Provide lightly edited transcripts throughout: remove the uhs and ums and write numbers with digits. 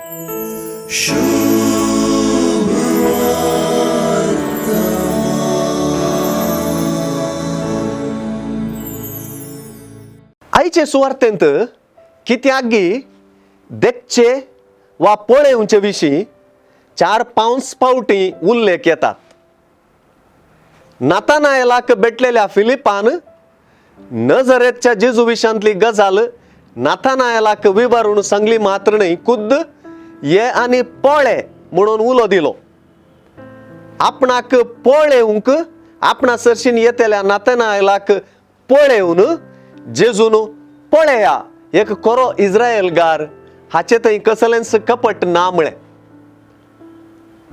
आईचे सुवार्तेंत कित्यागी देखचे वा पळेवचे विशीं 4-5 फावटी उल्लेख येतात. नातानाएलाक भेटलेल्या फिलिपान नजरेतच्या जेजू विशांतली गजाल नातानाएलाक विवरून सांगली मात्र नाही, खुद्द ये आनी पळे म्हणून उलो दिलो. आपणाक पळेवंक आपणा सरशीन येतेल्या नातानाएलाक पळेवन जेजून पळया एक कोरो इस्राएलगार हाचे थंय कसलेंच कपट ना म्हळें.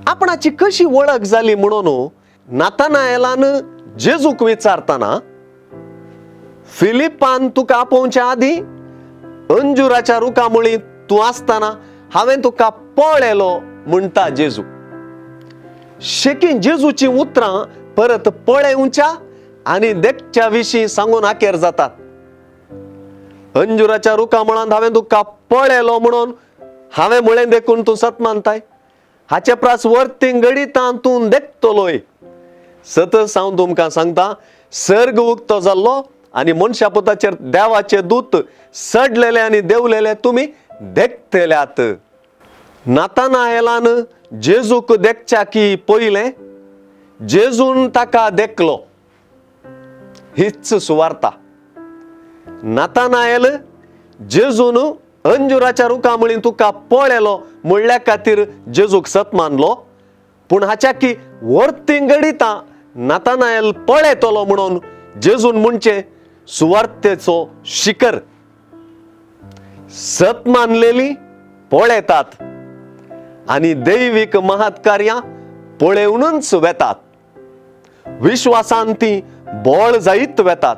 आपणाची कशी वळख जाली म्हणून नातानाएलान जेजूक विचारताना, फिलिपान तुका आपोवच्या आदी अंजुराच्या रुखामुळी तू आसताना हांवें तुका पळयलो म्हणटा जेजू. शेकीन जेजूची उतरां परत पळेवच्या आनी देखच्या विशीं सांगून आखेर जातात. अंजुराच्या रुखा म्हणान हांवें तुका पळयलो म्हणून हांवें म्हळें देखून तूं सत मानताय. हाचे प्रास वर्तीं घडितां तूं देखतलोय. सतत हांव तुमकां सांगता, सर्ग उक्तो जाल्लो आनी मनशा पुताचेर देवाचे दूत सडलेले आनी देवलेले तुमी देखतल्यात. नातानाएलान जेजूक देखच्या की पयलें जेजून ताका देखलो. हीच सुवार्ता. नातानाएल जेजून अंजुराच्या रुखामुळी तुका पळयलो म्हणल्या खातीर जेजूक सत मानलो, पूण हाच्या की वर्तीं घडितां नातानाएल पळयतलो म्हणून जेजून म्हणचे सुवार्तेचो शिखर. सत मानलेली पळयतात आनी दैवीक महत्कार्यां पळेवनूच वेतात. विश्वासान ती बोळ जायत वेतात.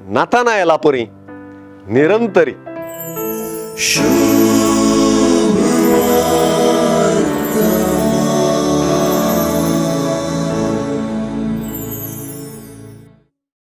नातानाएला परी निरंतरी.